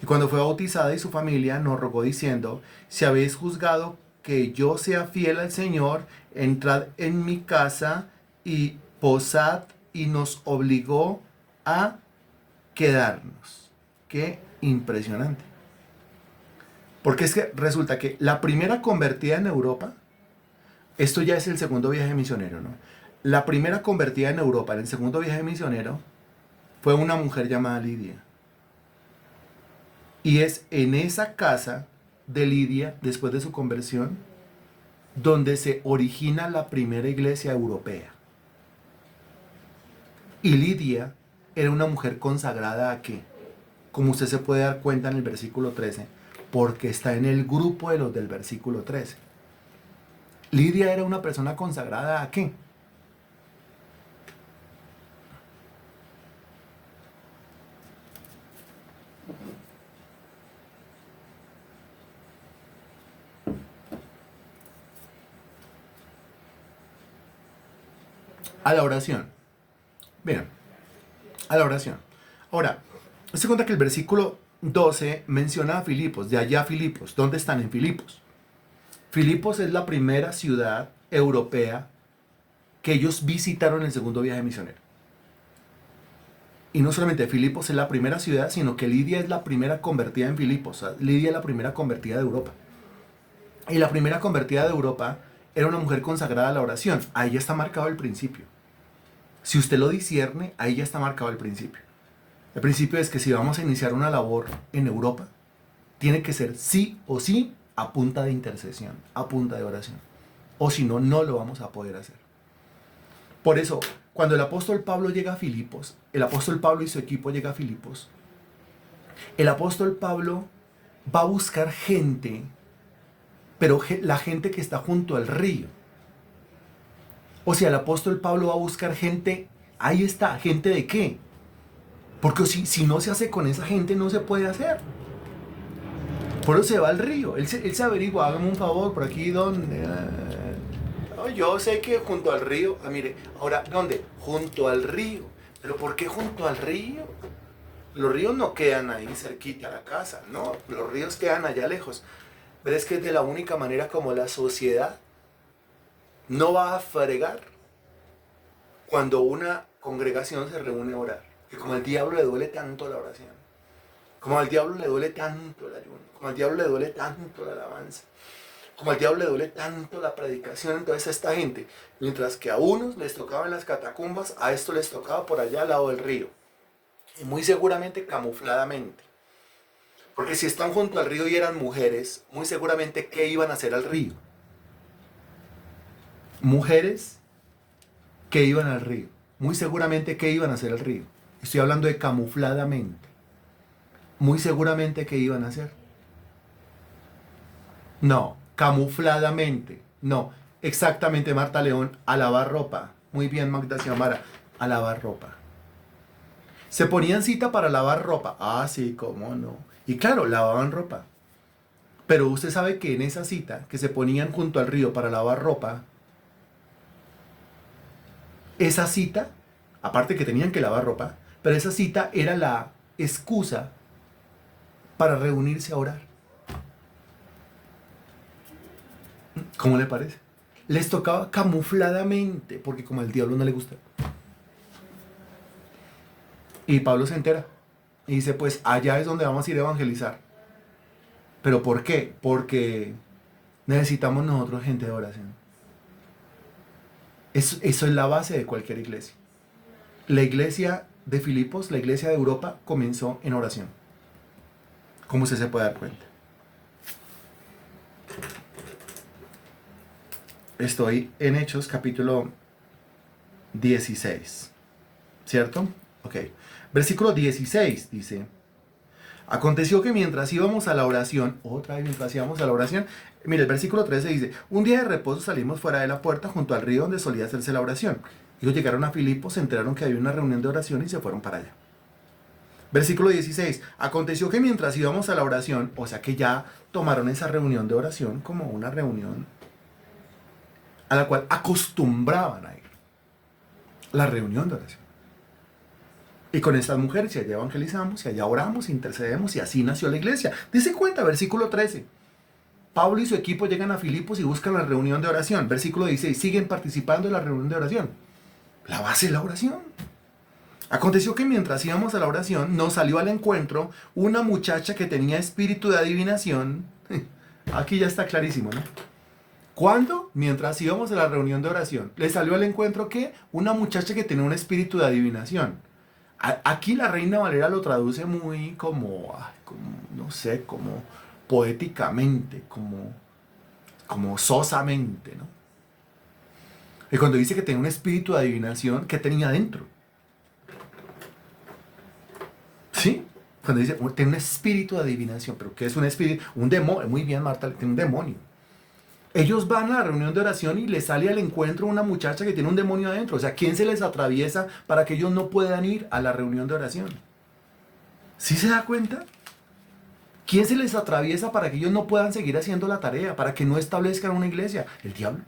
A: Y cuando fue bautizada y su familia nos rogó diciendo, si habéis juzgado que yo sea fiel al Señor, entrad en mi casa y posad, y nos obligó a quedarnos. Qué impresionante. Porque es que resulta que la primera convertida en Europa, esto ya es el segundo viaje misionero, ¿no? La primera convertida en Europa, en el segundo viaje misionero, fue una mujer llamada Lidia. Y es en esa casa de Lidia, después de su conversión, donde se origina la primera iglesia europea. Y Lidia era una mujer consagrada ¿a qué? Como usted se puede dar cuenta en el versículo 13, porque está en el grupo de los del versículo 13. Lidia era una persona consagrada ¿a qué? A la oración. Bien, a la oración. Ahora, se cuenta que el versículo 12 menciona a Filipos, de allá a Filipos. ¿Dónde están en Filipos? Filipos es la primera ciudad europea que ellos visitaron en el segundo viaje misionero. Y no solamente Filipos es la primera ciudad, sino que Lidia es la primera convertida en Filipos. O sea, Lidia es la primera convertida de Europa. Y la primera convertida de Europa era una mujer consagrada a la oración. Ahí ya está marcado el principio. Si usted lo discierne, ahí ya está marcado el principio. El principio es que si vamos a iniciar una labor en Europa, tiene que ser sí o sí a punta de intercesión, a punta de oración. O si no, no lo vamos a poder hacer. Por eso, cuando el apóstol Pablo llega a Filipos, el apóstol Pablo y su equipo llega a Filipos, el apóstol Pablo va a buscar gente, pero la gente que está junto al río. O sea, el apóstol Pablo va a buscar gente, ahí está, ¿gente de qué? Porque si no se hace con esa gente, no se puede hacer. Por eso se va al río. Él se averigua, hágame un favor, por aquí, ¿dónde? No, yo sé que junto al río, mire, ahora, ¿dónde? Junto al río. ¿Pero por qué junto al río? Los ríos no quedan ahí cerquita a la casa, no, los ríos quedan allá lejos. Pero es que es de la única manera como la sociedad no va a fregar cuando una congregación se reúne a orar. Que como al diablo le duele tanto la oración, como al diablo le duele tanto el ayuno, como al diablo le duele tanto la alabanza, como al diablo le duele tanto la predicación, entonces a esta gente, mientras que a unos les tocaba en las catacumbas, a esto les tocaba por allá al lado del río. Y muy seguramente camufladamente. Porque si están junto al río y eran mujeres, muy seguramente ¿qué iban a hacer al río? Mujeres que iban al río. Muy seguramente ¿qué iban a hacer al río? Estoy hablando de camufladamente. Muy seguramente ¿qué iban a hacer? No, camufladamente. No, exactamente Marta León, a lavar ropa. Muy bien Magda Xiomara, a lavar ropa. Se ponían cita para lavar ropa. Ah, sí, cómo no. Y claro, lavaban ropa. Pero usted sabe que en esa cita que se ponían junto al río para lavar ropa, esa cita, aparte que tenían que lavar ropa, pero esa cita era la excusa para reunirse a orar. ¿Cómo le parece? Les tocaba camufladamente, porque como al diablo no le gusta. Y Pablo se entera y dice, pues allá es donde vamos a ir a evangelizar. ¿Pero por qué? Porque necesitamos nosotros gente de oración. Eso es la base de cualquier iglesia. La iglesia de Filipos, la iglesia de Europa, comenzó en oración. Como usted se puede dar cuenta. Estoy en Hechos capítulo 16. ¿Cierto? Ok. Versículo 16 dice:
B: Aconteció que mientras íbamos a la oración, otra vez mientras íbamos a la oración, mire, el versículo 13 dice, un día de reposo salimos fuera de la puerta junto al río donde solía hacerse la oración. Ellos llegaron a Filipos, se enteraron que había una reunión de oración y se fueron para allá. Versículo 16, aconteció que mientras íbamos a la oración, o sea que ya tomaron esa reunión de oración como una reunión a la cual acostumbraban a ir. La reunión de oración. Y con estas mujeres y allá evangelizamos, y allá oramos, intercedemos, y así nació la iglesia. Dice cuenta, versículo 13. Pablo y su equipo llegan a Filipos y buscan la reunión de oración. Versículo 16, siguen participando en la reunión de oración. La base es la oración. Aconteció que mientras íbamos a la oración, nos salió al encuentro una muchacha que tenía espíritu de adivinación. Aquí ya está clarísimo, ¿no? ¿Cuándo? Mientras íbamos a la reunión de oración. Le salió al encuentro que una muchacha que tenía un espíritu de adivinación. Aquí la Reina Valera lo traduce muy como no sé, como poéticamente, como sosamente, ¿no? Y cuando dice que tenía un espíritu de adivinación, ¿qué tenía dentro? ¿Sí? Cuando dice, tiene un espíritu de adivinación, pero ¿qué es un espíritu? Un demonio. Muy bien, Marta, tiene un demonio. Ellos van a la reunión de oración y les sale al encuentro una muchacha que tiene un demonio adentro. O sea, ¿quién se les atraviesa para que ellos no puedan ir a la reunión de oración? ¿Sí se da cuenta? ¿Quién se les atraviesa para que ellos no puedan seguir haciendo la tarea? Para que no establezcan una iglesia. El diablo.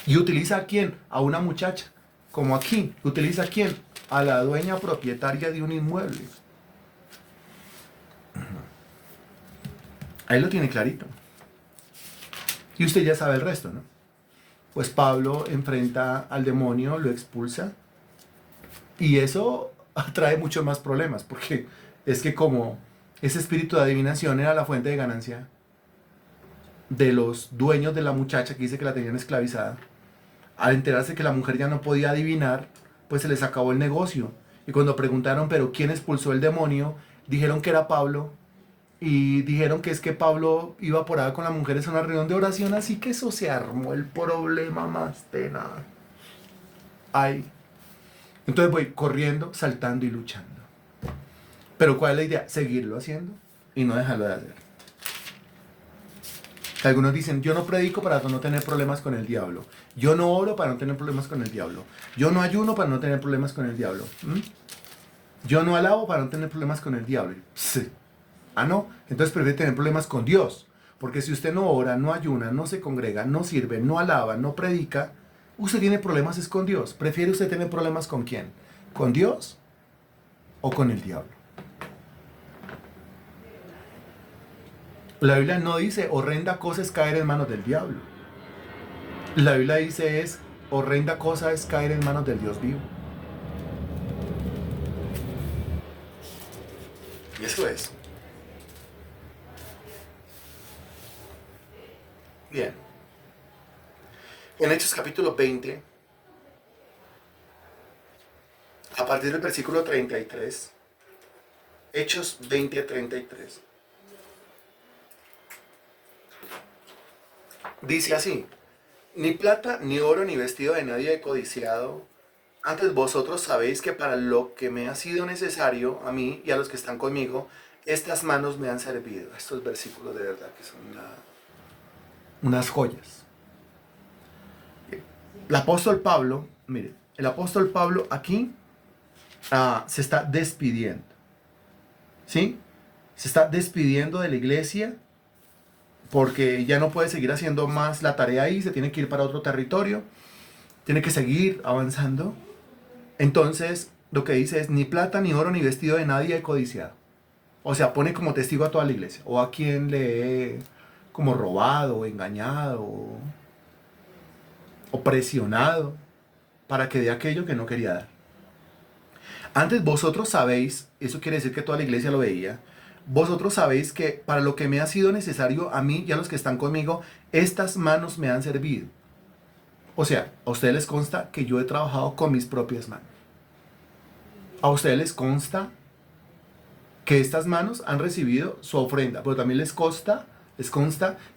B: ¿Y utiliza a quién? A una muchacha. Como aquí. ¿Utiliza a quién? A la dueña propietaria de un inmueble. Ahí lo tiene clarito. Y usted ya sabe el resto, ¿no? Pues Pablo enfrenta al demonio, lo expulsa. Y eso trae muchos más problemas, porque es que como ese espíritu de adivinación era la fuente de ganancia de los dueños de la muchacha que dice que la tenían esclavizada, al enterarse que la mujer ya no podía adivinar, pues se les acabó el negocio. Y cuando preguntaron, ¿pero quién expulsó el demonio? Dijeron que era Pablo. Y dijeron que es que Pablo iba por ahí con las mujeres a una reunión de oración, así que eso se armó el problema más tenaz. Ay. Entonces voy corriendo, saltando y luchando. Pero ¿cuál es la idea? Seguirlo haciendo y no dejarlo de hacer. Algunos dicen, yo no predico para no tener problemas con el diablo. Yo no oro para no tener problemas con el diablo. Yo no ayuno para no tener problemas con el diablo. Yo no alabo para no tener problemas con el diablo. Sí. Ah, no, entonces prefiere tener problemas con Dios. Porque si usted no ora, no ayuna, no se congrega, no sirve, no alaba, no predica, usted tiene problemas es con Dios. ¿Prefiere usted tener problemas con quién? ¿Con Dios o con el diablo? La Biblia no dice horrenda cosa es caer en manos del diablo. La Biblia dice es horrenda cosa es caer en manos del Dios vivo.
A: Y eso es. Bien. En Hechos capítulo 20, a partir del versículo 33, Hechos 20 a 33, dice así, ni plata, ni oro, ni vestido de nadie he codiciado. Antes vosotros sabéis que para lo que me ha sido necesario a mí y a los que están conmigo, estas manos me han servido. Estos versículos de verdad que son
B: Unas joyas. El apóstol Pablo, mire, el apóstol Pablo aquí se está despidiendo. ¿Sí? Se está despidiendo de la iglesia porque ya no puede seguir haciendo más la tarea ahí, se tiene que ir para otro territorio, tiene que seguir avanzando. Entonces, lo que dice es, ni plata, ni oro, ni vestido de nadie he codiciado. O sea, pone como testigo a toda la iglesia, o a quien le he como robado, o engañado, o presionado, para que dé aquello que no quería dar. Antes vosotros sabéis, eso quiere decir que toda la iglesia lo veía, vosotros sabéis que para lo que me ha sido necesario a mí y a los que están conmigo, estas manos me han servido. O sea, a ustedes les consta que yo he trabajado con mis propias manos. A ustedes les consta que estas manos han recibido su ofrenda, pero también les consta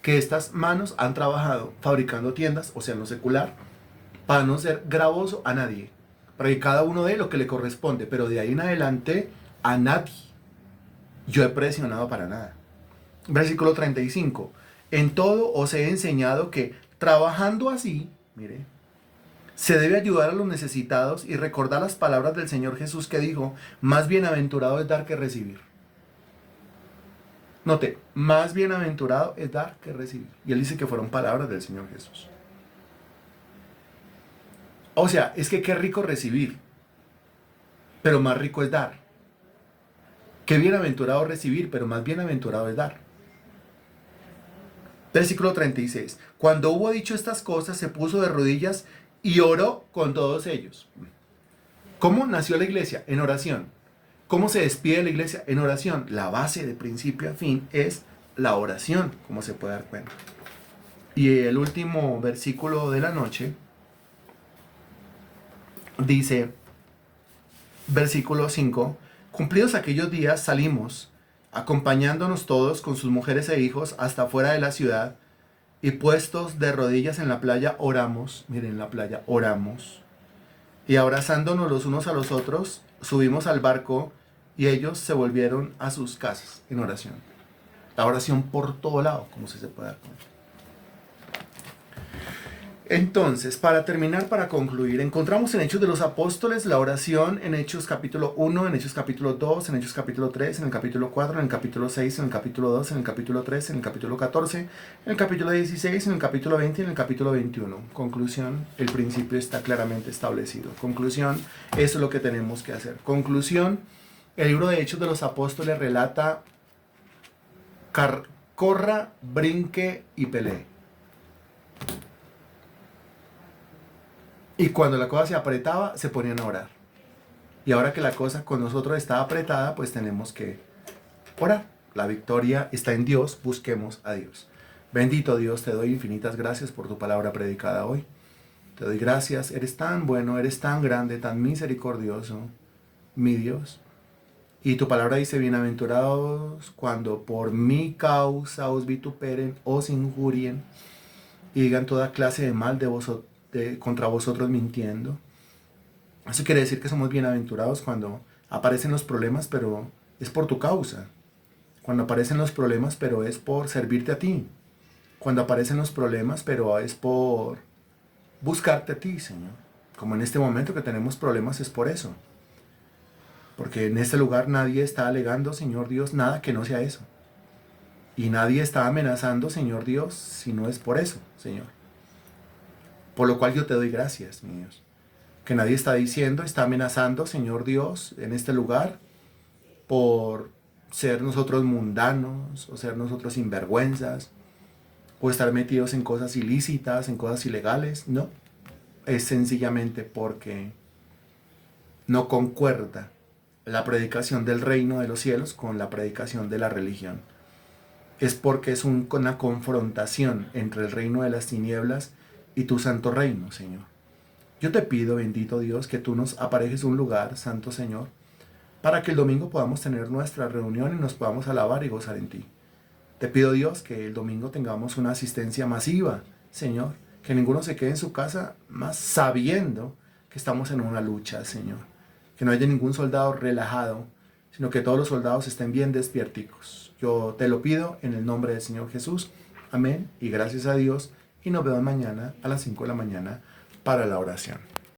B: que estas manos han trabajado fabricando tiendas, o sea, en lo secular, para no ser gravoso a nadie, para que cada uno dé lo que le corresponde, pero de ahí en adelante a nadie. yo he presionado para nada. Versículo 35. En todo os he enseñado que trabajando así, mire, se debe ayudar a los necesitados y recordar las palabras del Señor Jesús que dijo, más bienaventurado es dar que recibir. Note, más bienaventurado es dar que recibir. Y él dice que fueron palabras del Señor Jesús. O sea, es que qué rico recibir, pero más rico es dar. Qué bienaventurado recibir, pero más bienaventurado es dar. Versículo 36. Cuando hubo dicho estas cosas, se puso de rodillas y oró con todos ellos. ¿Cómo nació la iglesia? En oración. ¿Cómo se despide la iglesia? En oración. La base de principio a fin es la oración, como se puede dar cuenta. Y el último versículo de la noche dice, versículo 5, cumplidos aquellos días salimos, acompañándonos todos con sus mujeres e hijos hasta fuera de la ciudad, y puestos de rodillas en la playa oramos, miren la playa, oramos, y abrazándonos los unos a los otros, subimos al barco y ellos se volvieron a sus casas en oración. La oración por todo lado, como se puede dar cuenta. Entonces, para terminar, para concluir, encontramos en Hechos de los Apóstoles la oración en Hechos capítulo 1, en Hechos capítulo 2, en Hechos capítulo 3, en el capítulo 4, en el capítulo 6, en el capítulo 2, en el capítulo 3, en el capítulo 14, en el capítulo 16, en el capítulo 20 y en el capítulo 21. Conclusión, el principio está claramente establecido. Conclusión, eso es lo que tenemos que hacer. Conclusión, el libro de Hechos de los Apóstoles relata corra, brinque y pelee. Y cuando la cosa se apretaba, se ponían a orar. Y ahora que la cosa con nosotros está apretada, pues tenemos que orar. La victoria está en Dios, busquemos a Dios. Bendito Dios, te doy infinitas gracias por tu palabra predicada hoy. Te doy gracias, eres tan bueno, eres tan grande, tan misericordioso, mi Dios. Y tu palabra dice, bienaventurados cuando por mi causa os vituperen, os injurien y digan toda clase de mal de vosotros. Contra vosotros mintiendo. Eso quiere decir que somos bienaventurados cuando aparecen los problemas, pero es por tu causa. Cuando aparecen los problemas, pero es por servirte a ti. Cuando aparecen los problemas, pero es por buscarte a ti, Señor. Como en este momento que tenemos problemas, es por eso. Porque en este lugar nadie está alegando, Señor Dios, nada que no sea eso. Y nadie está amenazando, Señor Dios, si no es por eso, Señor. Por lo cual yo te doy gracias, mi Dios. Que nadie está diciendo, está amenazando, Señor Dios, en este lugar, por ser nosotros mundanos, o ser nosotros sinvergüenzas, o estar metidos en cosas ilícitas, en cosas ilegales. No, es sencillamente porque no concuerda la predicación del reino de los cielos con la predicación de la religión. Es porque es una confrontación entre el reino de las tinieblas y tu santo reino, Señor. Yo te pido, bendito Dios, que tú nos aparejes un lugar, Santo Señor, para que el domingo podamos tener nuestra reunión y nos podamos alabar y gozar en ti. Te pido, Dios, que el domingo tengamos una asistencia masiva, Señor, que ninguno se quede en su casa más sabiendo que estamos en una lucha, Señor. Que no haya ningún soldado relajado, sino que todos los soldados estén bien despierticos. Yo te lo pido en el nombre del Señor Jesús. Amén. Y gracias a Dios. Y nos vemos mañana a las 5 de la mañana para la oración.